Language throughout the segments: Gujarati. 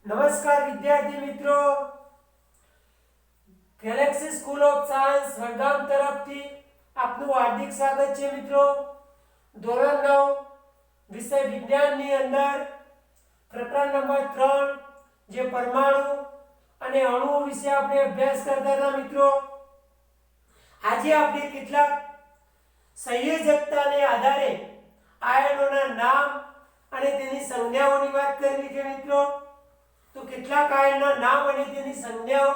નમસ્કાર વિદ્યાર્થી મિત્રો, Galaxy school of science Vadgam તરફથી આપનું હાર્દિક સ્વાગત છે મિત્રો। ધોરણ 9 વિષય વિજ્ઞાનની અંદર પ્રકરણ નંબર 3 જે પરમાણુ અને અણુઓ વિશે આપણે અભ્યાસ કરતા હતા મિત્રો। આજે આપણે કેટલાક સંયોજકતાને આધારે આયનોના નામ અને તેની સંજ્ઞાઓની વાત કરવી છે મિત્રો। તો કેટલાક આયનના નામ અને તેની સંજ્ઞાઓ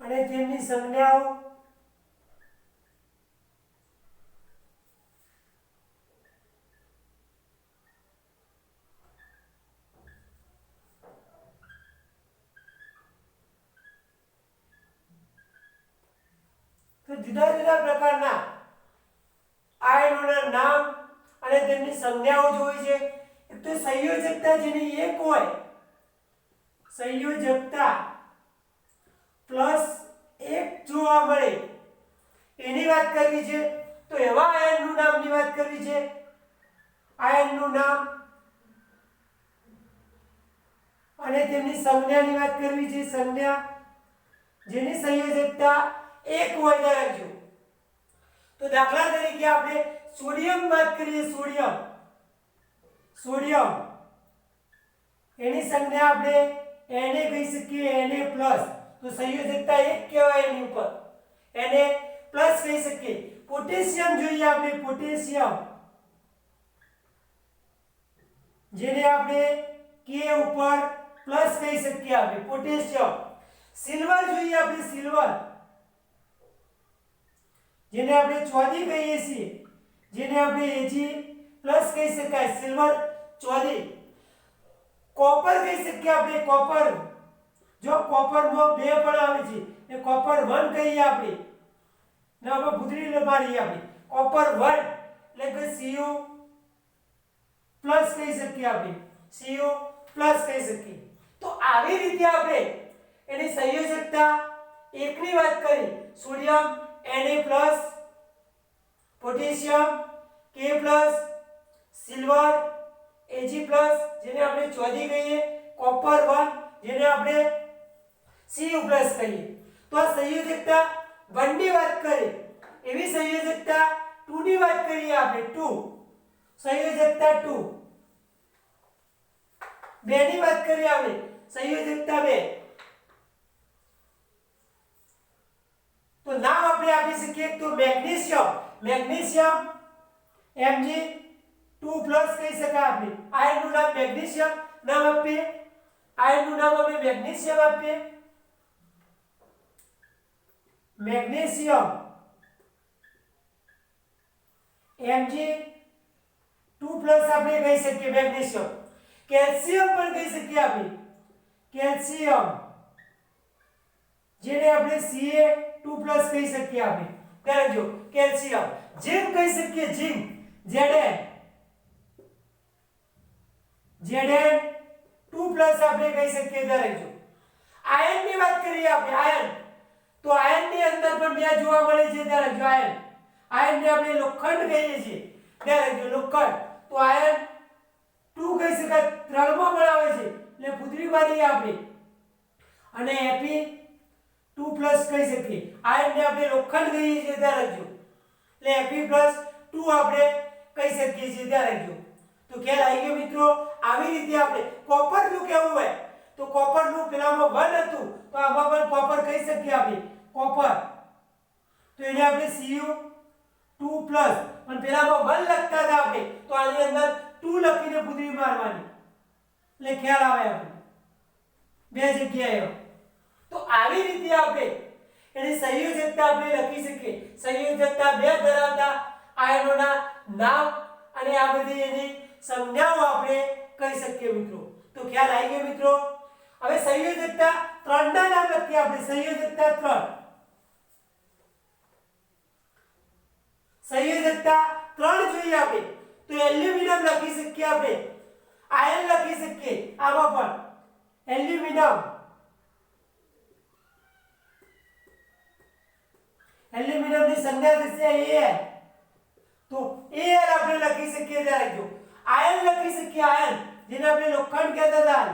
અને તેમની સંજ્ઞાઓ તો જુદા જુદા પ્રકારના આયનોના નામ અને તેમની સંજ્ઞાઓ જોઈ છે। એક તો સંયોજકતા જેની એક હોય, સંયોજકતા પ્લસ એક જોવા મળે એની વાત કરવી છે। તો એવા આયનનું નામની વાત કરવી છે। આયનનું નામ અને તેમની સંજ્ઞાની વાત કરવી છે। સંજ્ઞા જેની સંયોજકતા એક હોય રાખજો। તો દાખલા તરીકે આપણે સોડિયમ વાત કરીએ। સોડિયમ એની સંજ્ઞા આપણે Na કહી શકીએ, Na+। તો સંયોજકતા એક કહેવાય એની ઉપર, Na+ કહી શકીએ। પોટેશિયમ જોઈએ આપણે, પોટેશિયમ જેને આપણે K ઉપર પ્લસ કહી શકીએ આપણે, પોટેશિયમ। સિલ્વર જોઈએ આપણે, સિલ્વર જેને આપણે ચોદી કહીએ છીએ, જેને આપણે Ag+ કહી શકાય, સિલ્વર ચોદી। કોપર કહી શકીએ આપણે, કોપર જો કોપરમાં બે પણ આવે છે એ કોપર 1 કહીએ આપણે, ને આપણે ભૂતરી મારીએ આપણે કોપર 1 એટલે કે Cu+ કહી શકીએ આપણે, Cu+ કહી શકીએ। તો આવી રીતે આપણે એની સંયોજકતા એકની વાત કરી, sodium Na+, potassium K+, silver Ag+, જેને આપણે ચોદી કહીએ, કોપર 1 જેને આપણે Cu+ કહીએ। તો આ સંયોજકતા 1 ની વાત કરી। એવી સંયોજકતા 2 ની વાત કરીએ આપણે, 2 સંયોજકતા 2, 2 ની વાત કરીએ આપણે, સંયોજકતા 2। તો નામ આપણે આપી શકીએ તો મેગ્નેશિયમ Mg2+ કહી શકાય આપણે। આયનનું નામ મેગ્નેશિયમ નામ આપીએ, આયનનું નામ આપણે મેગ્નેશિયમ આપીએ, મેગ્નેશિયમ Mg2+ આપણે કહી શકીએ મેગ્નેશિયમ। કેલ્શિયમ પણ કહી શકીએ આપણે, કેલ્શિયમ જેને આપણે Ca2+ કહી શકીએ આપણે, ત્યારે જો કેલ્શિયમ। ઝિંક કહી શકીએ, ઝિંક Zn2+ આપણે કહી શકીએ, ત્યારે જો આયન ની વાત કરીએ આપણે, આયન તો આયન ની અંદર પણ બે જોવા મળે છે, ત્યારે જો આયન ને આપણે લોખંડ કહીએ છીએ, ત્યારે જો લોખંડ તો આયન 2 કહી શકાય, 3 માં પણ આવે છે એટલે પુત્રી મારીએ આપણે, અને Fe2+ કહી શકીએ। આયન ને આપણે લોખંડ કહીએ છીએ, ત્યારે જો એટલે Fe+2 આપણે કહી શકીએ છીએ, ત્યારે જો તો ખ્યાલ આવી ગયો મિત્રો। આવી રીતે આપણે કોપર નું કેવું હોય તો કોપર નું પેલામાં 1 હતું તો આમાં પણ કોપર કહી શકીએ આપણે, કોપર તો એને આપણે Cu2+, પણ પેલામાં 1 લખતા હતા આપણે તો આની અંદર 2 લખીને પુત્રી મારવાની એટલે ખ્યાલ આવે આપણે બે જગ્યાએ। તો આવી રીતે આપણે એની સંયોજકતા આપણે લખી શકીએ। સંયોજકતા 2 ધરાવતા આયનોના નામ અને આ બધી એની સંજ્ઞાઓ આપણે કહી શકીએ મિત્રો। તો ખ્યાલ આવી ગયો મિત્રો। હવે સંયોજકતા 3 ના નામ લખીએ આપણે, સંયોજકતા 3, સંયોજકતા 3 જોઈએ આપણે તો એલ્યુમિનિયમ લખી શકીએ આપણે, આયન લખી શકીએ આમાં પણ એલ્યુમિનિયમ એલ્યુમિનિયમની સંજ્ઞા થશે Al, તો Al આપણે લખી શકીએ ત્યારે જો આયન લખી શકીએ, આયન જેને આપણે લોખંડ કહેતા હતા,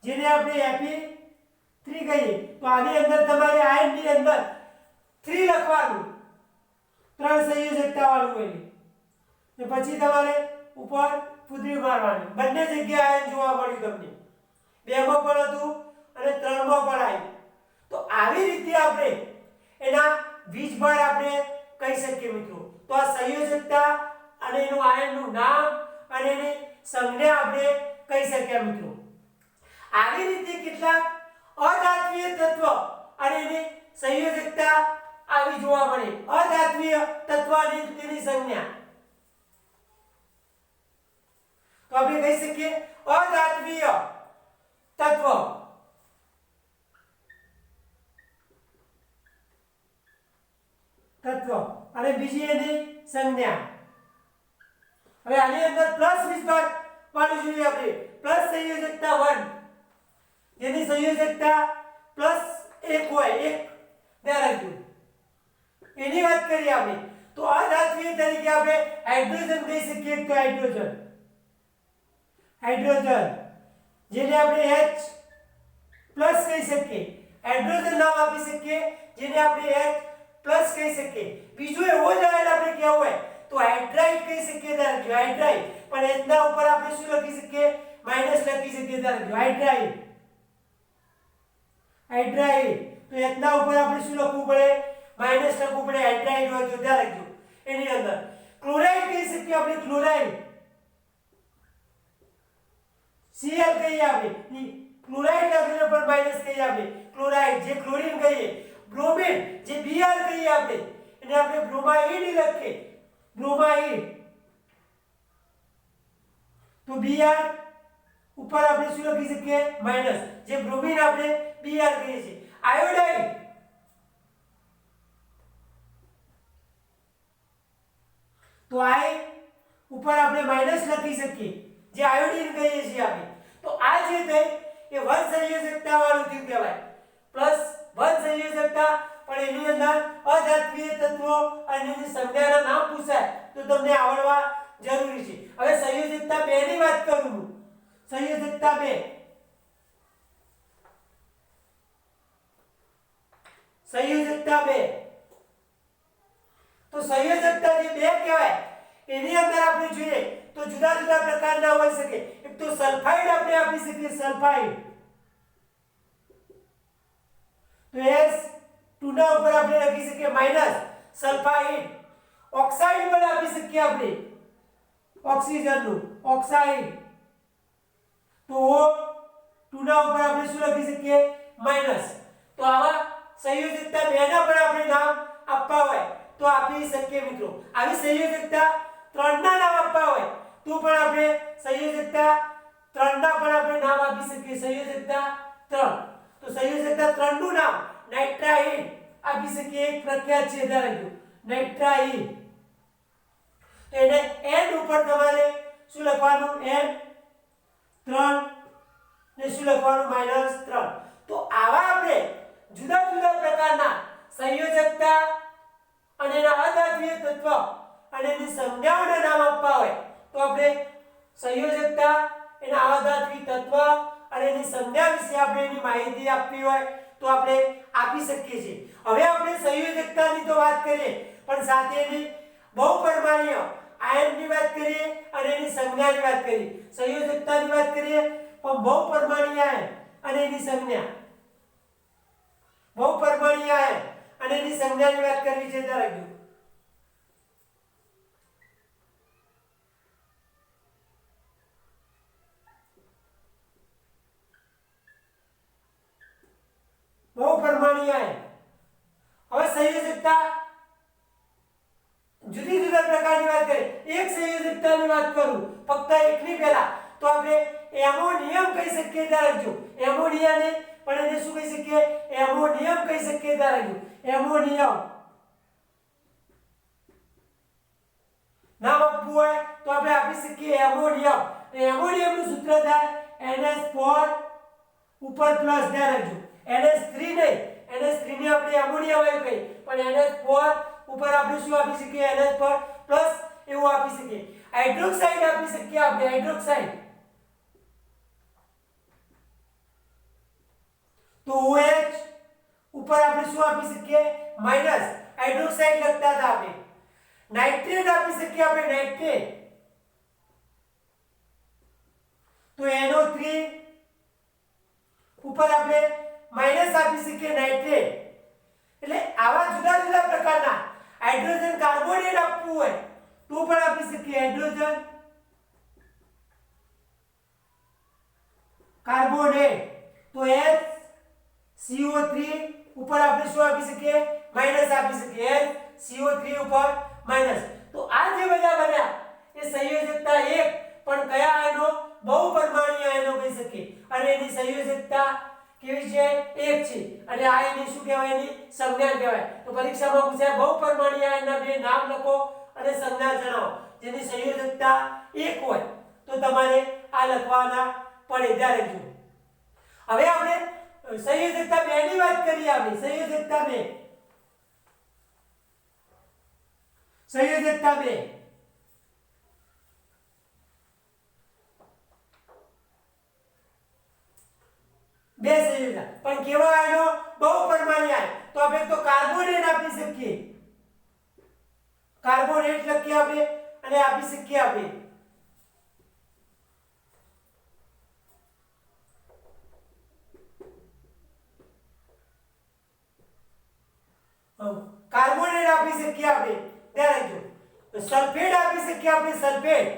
જેને આપણે Fe3 કહીએ, તો આની અંદર તમારે આયનની અંદર 3 લખવાનું, 3 સંયોજકતા વાળું હોય ને પછી તમારે ઉપર ફૂદરી મારવાની. બંને જગ્યાએ આયન જોવા મળ્યું તમને, 2 માં પણ હતું અને 3 માં પણ આવ્યું. તો આવી રીતે આપણે એના વીજભાર આપણે કહી શકીએ મિત્રો. તો આ સંયોજકતા અને એનું આયનનું નામ અને એની સંજ્ઞા આપણે કહી શકીએ મિત્રો. આવી રીતે કેટલાક અધાત્મીય તત્વ અને એની સંયોજકતા આવી જોવા મળે. અધાત્મીય તત્વ અને તેની સંજ્ઞા તો આપણે કહી શકીએ અધાત્મીય તત્વ અને બીજી એની સંજ્ઞા. હવે આની અંદર પ્લસ વીજભાર વાળું જોઈએ આપણે. પ્લસ સંયોજકતા 1 જેની સંયોજકતા +1 હોય, 1 ધ્યાન રાખજો, એની વાત કરીએ આપણે. તો અધાત્મીય તરીકે આપણે હાઇડ્રોજન કહી શકીએ. તો હાઇડ્રોજન જેને આપણે H+ કહી શકીએ. હાઇડ્રોજન નામ આપી શકીએ જેને આપણે H+ કહી શકીએ. બીજું એવો જ આયન આપણે કહેવું હોય તો હાઇડ્રાઇડ કહી શકીએ. ત્યારે હાઇડ્રાઇડ પણ H ના ઉપર આપણે શું લખી શકીએ? માઈનસ લખી શકીએ. ત્યારે હાઇડ્રાઇડ તો H ના ઉપર આપણે શું લખવું પડે? માઈનસ લખવું પડે. હાઇડ્રાઇડ હોય તો ધ્યાન રાખજો. એની અંદર ક્લોરાઇડ કહી શકીએ આપણે. ક્લોરાઇડ Cl કહીએ આપણે. ક્લોરાઇડ લખીને પણ માઈનસ કહીએ આપણે. ક્લોરાઇડ જે ક્લોરીન કહીએ. બ્રોમિન જે Br કહીએ આપણે, એને આપણે બ્રોમાઇડ લખીએ. બ્રોમાઇડ તો Br ઉપર આપણે શું લખી શકીએ? માઈનસ. જે બ્રોમિન આપણે Br કહીએ છીએ. આયોડાઇડ તો I ઉપર આપણે માઈનસ લખી શકીએ, જે આયોડીન કહીએ છીએ આપણે. તો આ જે થઈ એ વન સંયોજકતા વાળું થયું કહેવાય. +1 સંયોજકતા પણ એની અંદર અધાત્મીય તત્વો અને એની સંજ્ઞાના નામ પૂછાય તો તમને આવડવા જરૂરી છે. હવે સંયોજકતા 2 ની વાત કરું હું. સંયોજકતા 2 તો સંયોજકતા જે 2 કહેવાય એની અંદર આપણે જોઈએ તો જુદા જુદા પ્રકારના હોઈ શકે. એક તો સલ્ફાઇડ આપણે આપી શકીએ. સલ્ફાઇડ તો S2 ના ઉપર આપણે લખી શકીએ માઈનસ સલ્ફાઇડ. ઓક્સાઇડ પણ આપી શકીએ આપણે, ઓક્સિજનનું ઓક્સાઇડ. તો O2 ના ઉપર આપણે શું લખી શકીએ? માઈનસ. તો આવા સંયોજકતા 2 ના પણ આપણે નામ આપવા હોય તો આપી શકીએ મિત્રો. આવી સંયોજકતા 3 ના નામ આપવા હોય તો પણ આપણે સંયોજકતા 3 ના પણ આપણે નામ આપી શકીએ. સંયોજકતા 3 તો સંયોજકતા 3 નું નામ નાઇટ્રાઇડ આપી શકીએ. એક પ્રખ્યાત છે ધારો નાઇટ્રાઇડ. તો એને N ઉપર તમારે શું લખવાનું? N3 ને શું લખવાનું? -3. તો આવા આપણે જુદા જુદા પ્રકારના સંયોજકતા અને એના અધાત્મીય તત્વ અને એની સંજ્ઞાઓના નામ આપવા હોય તો આપણે સંયોજકતા, એના અધાત્મીય તત્વ અને એની સંજ્ઞા વિશે આપણે એની માહિતી આપવી હોય તો આપણે આપી શકીએ છીએ. હવે આપણે સંયોજકતાની તો વાત કરીએ પણ સાથે એની બહુપરમાણ્વીય આયનની વાત કરીએ અને એની સંજ્ઞાની વાત કરીએ. સંયોજકતાની વાત કરીએ પણ બહુપરમાણ્વીય આયન અને એની સંજ્ઞા. બહુપરમાણ્વીય આયન અને એની સંજ્ઞાની વાત કરવી છે. ત્યારે બહુપરમાણ્વીય આયન. હવે સંયોજકતા જુદી જુદા પ્રકારની વાત કરીએ. એક સંયોજકતાની વાત કરું ફક્ત એકની પહેલા તો આપણે એમોનિયમ કહી શકીએ. ત્યારે એમોનિયાને પણ એને શું કહી શકીએ? એમોનિયમ કહી શકીએ. ત્યારે એમોનિયમ નામ આપવું હોય તો આપણે આપી શકીએ એમોનિયમ. એમોનિયમનું સૂત્ર થાય NH4 ઉપર પ્લસ. ધ્યાન રાખજો NH3 નહીં, NH3 ને આપણે એમોનિયા વાયુ કહી, પણ NH4 ઉપર આપણે શું આપી શકીએ? NH4 પ્લસ એવું આપી શકીએ. હાઇડ્રોક્સાઇડ આપી શકીએ આપણે, હાઇડ્રોક્સાઇડ. તો OH ઉપર આપણે શું આપી શકીએ? માઈનસ. હાઇડ્રોક્સાઇડ લખતા હતા આપણે. નાઇટ્રેટ આપી શકીએ આપણે, નાઇટ્રેટ. તો NO3 ઉપર આપણે માઈનસ આપી શકીએ, નાઇટ્રેટ. એટલે આવા જુદા જુદા પ્રકારના હાઇડ્રોજન કાર્બોનેટ આપવું હોય તો પણ આપી શકીએ, હાઇડ્રોજન કાર્બોનેટ. તો HCO3 ઉપર આપણે શું આપી શકીએ? માઈનસ આપી શકીએ, HCO3 ઉપર માઈનસ. તો આ જે બધા બન્યા એ સંયોજકતા 1, પણ કયા આયનો? બહુપરમાણુય આયનો કહી શકીએ. અને એની સંયોજકતા કેવી છે? 1 છે. અને આ એની શું કહેવાય? એની સંજ્ઞા કહેવાય. તો પરીક્ષામાં પૂછાય બહુપરમાણુય આયનના બે નામ લખો અને સંજ્ઞા જણાવો. જેની સંયોજકતા 1 હોય તો તમારે આ લખવાના પડે. ધ્યાન રાખજો. હવે આપણે સંયોજકતા 2 ની વાત કરીએ. આપણે સંયોજકતા 2, સંયોજકતા 2. બે સંયોજક, પણ કેવા આયનો? બહુપરમાણુય આયન. તો આપણે તો કાર્બોનેટ આપી શકીએ, કાર્બોનેટ લખીએ આપણે અને આપી શકીએ આપણે. કાર્બોનેટ આપી શકીએ આપણે. ધ્યાન રાખજો. સલ્ફેટ આપી શકીએ આપણે, સલ્ફેટ.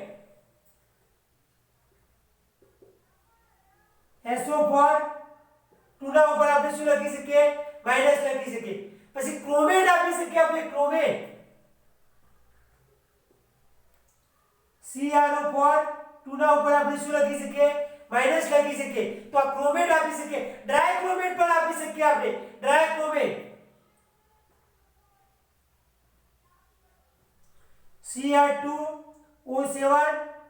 SO4 ટુના ઉપર આપણે શું લખી શકીએ? માઈનસ લખી શકીએ. પછી ક્રોમેટ આપી શકીએ આપણે, ક્રોમેટ. CrO4 ટુના ઉપર આપણે શું લખી શકીએ? માઈનસ લખી શકીએ. તો આ ક્રોમેટ આપી શકીએ. ડ્રાય ક્રોમેટ પણ આપી શકીએ આપણે, ડ્રાય ક્રોમેટ. Cr2O7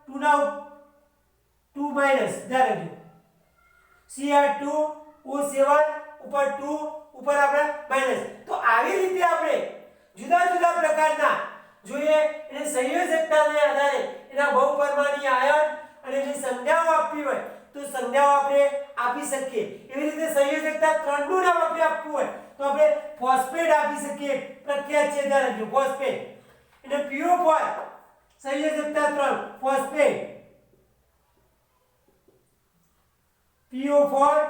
ટુના 2 minus. ધ્યાન રાખજો. Cr2O7 ઉપર 2 ઉપર આપણે માઈનસ. તો આવી રીતે આપણે જુદા જુદા પ્રકારના જોઈએ એને સંયોજકતાને આધારે એના બહુપરમાણુય આયન અને એની સંજ્ઞાઓ આપવી હોય તો સંજ્ઞાઓ આપણે આપી શકીએ. એવી રીતે સંયોજકતા 3 નું નામ આપણે આપવું હોય તો આપણે ફોસ્ફેટ આપી શકીએ. પ્રખ્યાત છે, ધ્યાન રાખજો, ફોસ્ફેટ. એટલે PO4 સંયોજકતા 3, ફોસ્ફેટ. PO4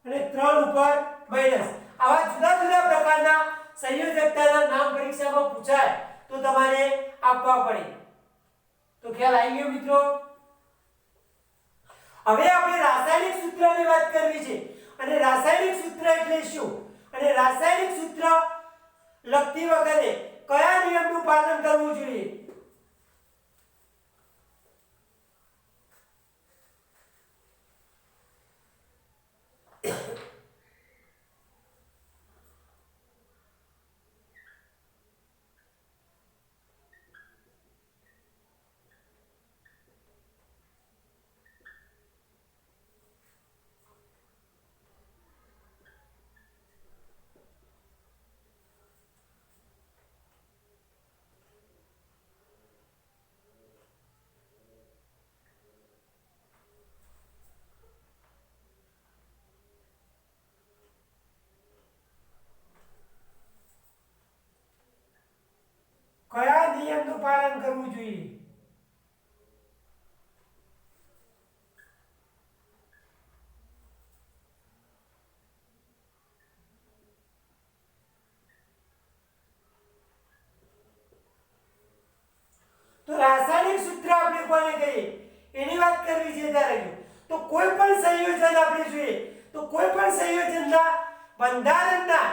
અને 3 ઉપર માઈનસ. આવા જુદા જુદા પ્રકારના સંયોજકતાના નામ પરીક્ષામાં પૂછાય તો તમારે આપવા પડે. તો ખ્યાલ આવી ગયો મિત્રો? હવે આપણે રાસાયણિક સૂત્રની વાત કરવી છે. અને રાસાયણિક સૂત્ર એટલે શું? અને રાસાયણિક સૂત્ર લખતી વખતે કયા નિયમનું પાલન કરવું જોઈએ? કયા નિયમનું પાલન કરવું જોઈએ? તો રાસાયણિક સૂત્ર આપણે કોને કહીએ એની વાત કરવી છે. ત્યારે તો કોઈ પણ સંયોજન આપણે જોઈએ તો કોઈ પણ સંયોજનના બંધારણના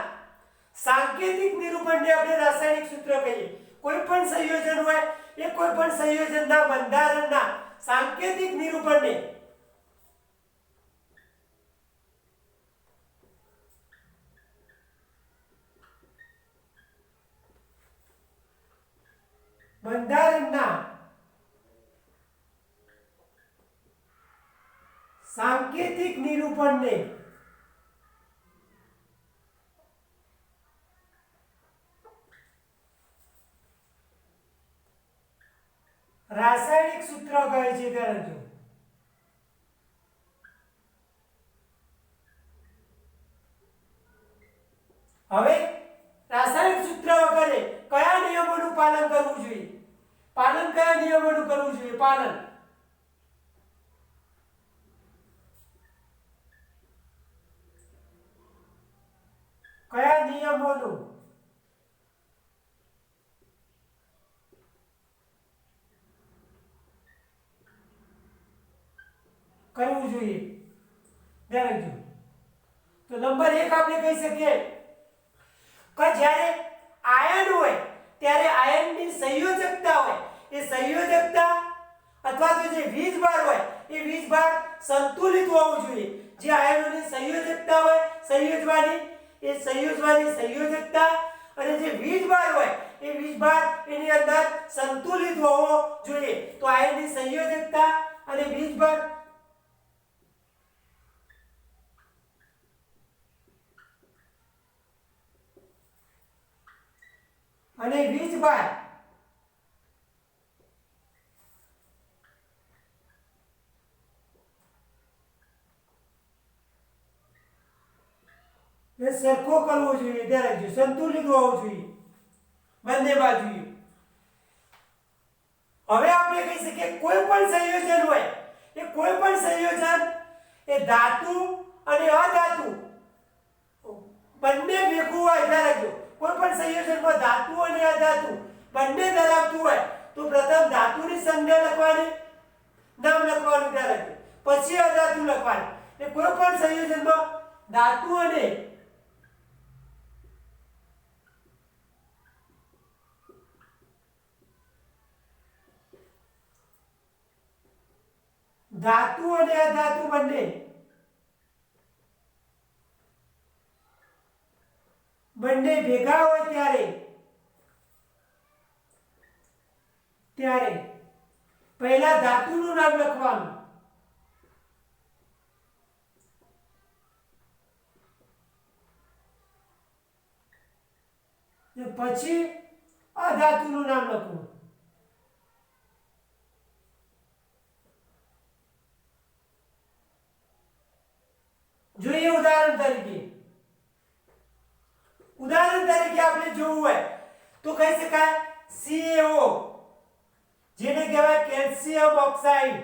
સાંકેતિક નિરૂપણને આપણે રાસાયણિક સૂત્ર કહીએ. કોઈ પણ સંયોજન હોય એ કોઈ પણ સંયોજનના બંધારણના સાંકેતિક નિરૂપણને બંધારણના સાંકેતિક નિરૂપણને રાસાયણિક સૂત્ર કહે છે તે લખજો. હવે રાસાયણિક સૂત્ર વગરે કયા નિયમોનું પાલન કરવું જોઈએ? પાલન કયા નિયમોનું કરવું જોઈએ? પાલન કયા નિયમોનું? કરવું જોઈએ. ધ્યાન રાખજો. તો નંબર 1 આપણે કહી શકીએ કે જ્યારે આયન હોય ત્યારે આયનની સંયોજકતા હોય, એ સંયોજકતા અથવા તો જે વીજભાર હોય એ વીજભાર સંતુલિત હોવું જોઈએ. જે આયનોની સંયોજકતા હોય સંયોજવાની, એ સંયોજવાની સંયોજકતા અને જે વીજભાર હોય એ વીજભાર એની અંદર સંતુલિત હોવો જોઈએ. તો આયનની સંયોજકતા અને વીજભાર અને વીજભાર એ સરખો કરવો જોઈએ. ધ્યાન રાખજો, સંતુલિત હોવો જોઈએ બંને બાજુએ. હવે આપણે કહી શકીએ કોઈ પણ સંયોજન હોય, એ કોઈ પણ સંયોજન એ ધાતુ અને અધાતુ બંને ભેગું હોય. ધ્યાન રાખજો, કોઈ પણ સંયોજનમાં ધાતુ અને અધાતુ બંને ધરાવતું હોય તો પ્રથમ ધાતુની સંજ્ઞા લખવાની, નામ લખવાનું. ધ્યાન રાખજો, પછી અધાતુ લખવાનું. એ કોઈ પણ સંયોજનમાં ધાતુ અને અધાતુ બંને ભેગા હોય ત્યારે પહેલા ધાતુનું નામ લખવાનું, પછી અધાતુનું નામ લખવું. જોઈએ ઉદાહરણ તરીકે આપણે જોવું હોય તો કહી શકાય CaO, જેને કહેવાય કેલ્શિયમ ઓક્સાઇડ.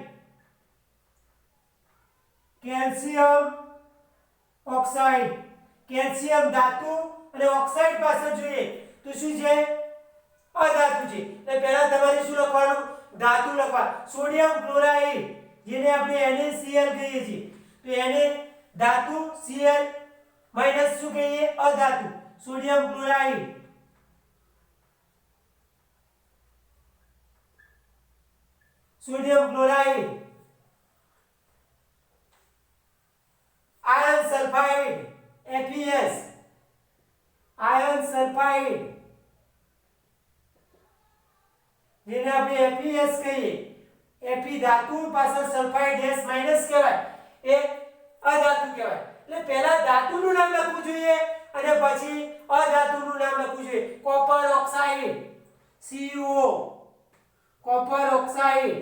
કેલ્શિયમ ધાતુ અને ઓક્સાઇડ પાછળ જોઈએ તો શું છે? અધાતુ છે. એટલે પહેલા તમારે શું લખવાનું? ધાતુ લખવા. સોડિયમ ક્લોરાઇડ, જેને આપણે NaCl કહીએ છીએ, તો એને ધાતુ, Cl માઈનસ શું કહીએ? અધાતુ, sodium chloride. Iron sulphide FeS, iron sulphide જેને આપણે FeS કહીએ. Fe ધાતુ પાછળ સલ્ફાઇડ S માઈનસ કહેવાય, એ અધાતુ કહેવાય. એટલે પહેલા ધાતુનું નામ લખવું જોઈએ અને પછી અધાતુનું નામ લખવું જોઈએ. Copper oxide CuO, copper oxide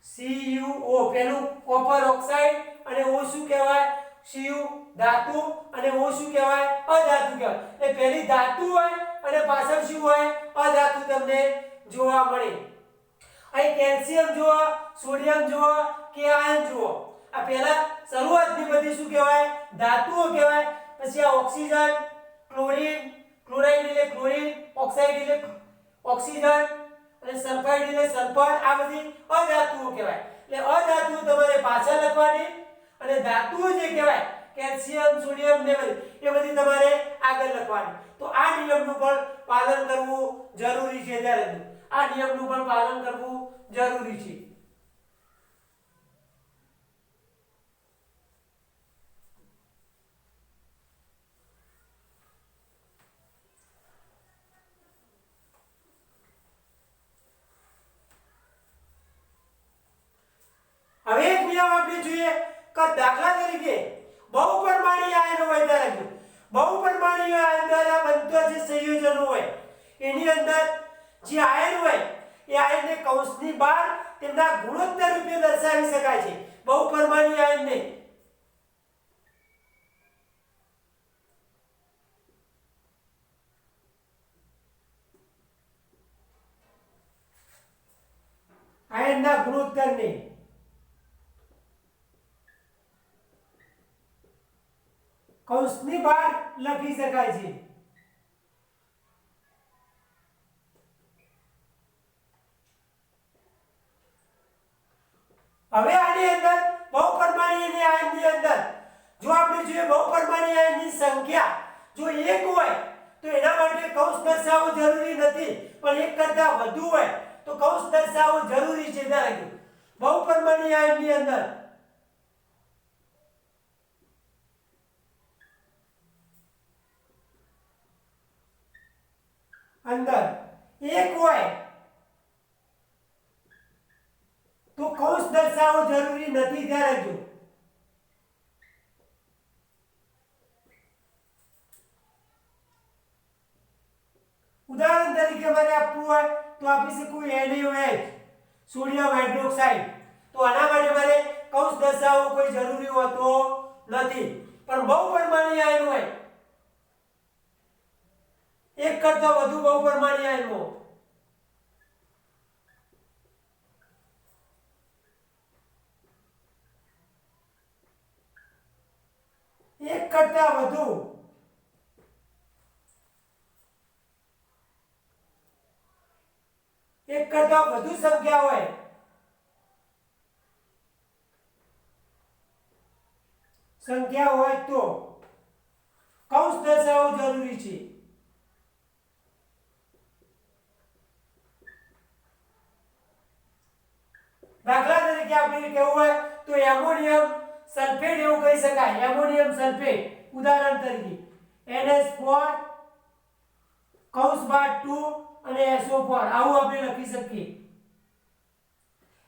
CuO, પેલું કોપર ઓક્સાઇડ અને O શું કહેવાય? Cu ધાતુ અને O શું કહેવાય? અધાતુ કહેવાય. એટલે પહેલી ધાતુ હોય અને પાછળ શું હોય? અધાતુ તમને જોવા મળે. અહીં કેલ્શિયમ જુઓ, સોડિયમ જુઓ કે આયર્ન જુઓ, આ પહેલા શરૂઆતની બધી શું કહેવાય? ધાતુઓ કહેવાય. પછી આ ઓક્સિજન, ક્લોરીન, ક્લોરાઇડ એટલે ક્લોરીન, ઓક્સાઇડ એટલે ઓક્સિજન અને સલ્ફાઇડ એટલે સલ્ફર, આ બધી અધાતુઓ કહેવાય. એટલે અધાતુઓ તમારે પાછળ લખવાની અને ધાતુઓ જે કહેવાય કેલ્શિયમ, સોડિયમ ને બધી, એ બધી તમારે આગળ લખવાની. તો આ નિયમનું પણ પાલન કરવું જરૂરી છે. ત્યારે આ નિયમનું પણ પાલન કરવું જરૂરી છે. હવે એક નિયમ આપણે જોઈએ કે દાખલા તરીકે બહુપરમાણીય આયનો હોય. બહુપરમાણીય આયન દ્વારા બનતો જે સંયોજનો હોય એની અંદર જે આયન હોય એ આયનને કૌંસની બહાર તેમના ગુણોત્તર રૂપે દર્શાવી શકાય છે, બહુપરમાણુ આયનને. આયનના ગુણોત્તરને કૌંસની બહાર લખી શકાય છે. હવે આની અંદર બહુપરમાણીય આયનની અંદર જો આપણે જોઈએ બહુપરમાણીય આયનની સંખ્યા જો 1 હોય તો એના માટે કૌંસ દર્શાવવો જરૂરી નથી, પણ 1 કરતાં વધુ હોય તો કૌંસ દર્શાવવો જરૂરી છે. ધારો બહુપરમાણીય આયનની અંદર અંદર 1 હોય તો કૌંસ દર્શાવવો જરૂરી નથી. ધ્યાન રાખજો. ઉદાહરણ તરીકે મારે આપવું હોય તો આપી શકું NaOH સોડિયમ હાઇડ્રોક્સાઇડ. તો આના માટે મારે કૌંસ દર્શાવવો કોઈ જરૂરી હોતો નથી, પણ બહુપરમાણીય આયન હોય 1 કરતાં વધુ બહુપરમાણીય આયનો 1 કરતાં વધુ સંખ્યા હોય તો કૌંસ દર્શાવવું જરૂરી છે. દાખલા તરીકે આપણે કહેવું હોય તો એમોનિયમ સલ્ફેટ એવું કહી શકાય. એમોનિયમ સલ્ફેટ ઉદાહરણ તરીકે NH4 કૌંસ બાદ 2 અને SO4 આવું આપણે લખી શકીએ.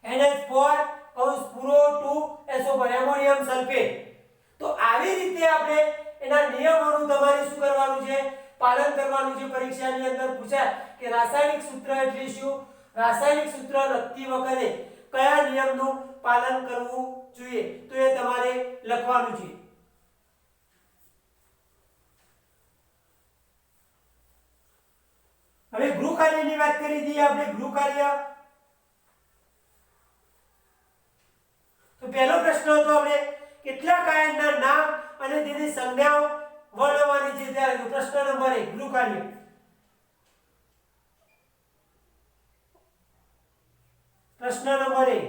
NH4 કૌંસ પૂરો 2 SO4 એમોનિયમ સલ્ફેટ. તો આવી રીતે આપણે એના નિયમોનું તમારે શું કરવાનું છે, પાલન કરવાનું છે. પરીક્ષાની અંદર પૂછાય કે રાસાયણિક સૂત્ર એટલે શું, રાસાયણિક સૂત્ર લખતી વખતે કયા નિયમનું પાલન કરવું જોઈએ, તો એ તમારે લખવાનું છે. હવે ગૃહ કાર્યની વાત કરી દઈએ આપણે. ગૃહ કાર્ય તો પહેલો પ્રશ્ન હતો આપણે કેટલાક આયનના નામ અને તેની સંજ્ઞાઓ વર્ણવવાની છે. ત્યારે પ્રશ્ન નંબર 1 ગૃહ કાર્ય. પ્રશ્ન નંબર 1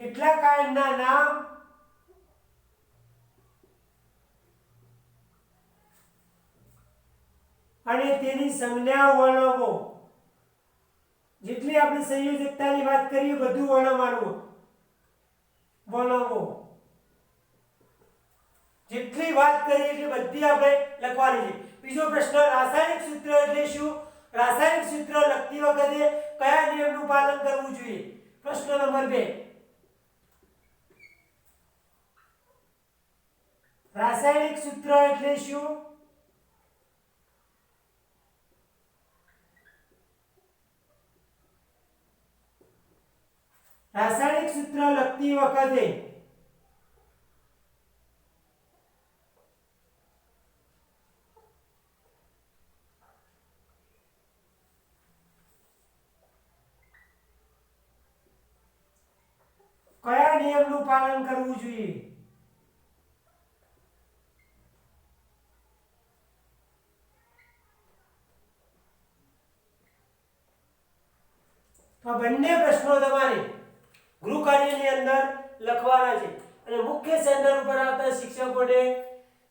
કેટલાક આયનના નામ અને તેની સંજ્ઞા વર્ણવો. જેટલી આપણે સંયોજકતાની વાત કરીએ બધું વર્ણવો. જેટલી વાત કરી એટલી બધી આપણે લખવાની છે. બીજો પ્રશ્ન રાસાયણિક સૂત્ર એટલે શું, રાસાયણિક સૂત્ર લખતી વખતે કયા નિયમનું પાલન કરવું જોઈએ. પ્રશ્ન નંબર 2 રાસાયણિક સૂત્ર એટલે શું, રાસાયણિક સૂત્ર લખતી વખતે કયા નિયમનું પાલન કરવું જોઈએ. તો બંને પ્રશ્નો તમારે ગૃહ કાર્યની અંદર લખવાના છે અને મુખ્ય સેન્ટર ઉપર આવતા શિક્ષકોને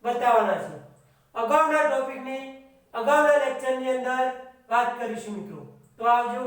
બતાવવાના છે. અગાઉના ટોપિકની અગાઉના લેક્ચરની અંદર વાત કરીશું મિત્રો. તો આવજો.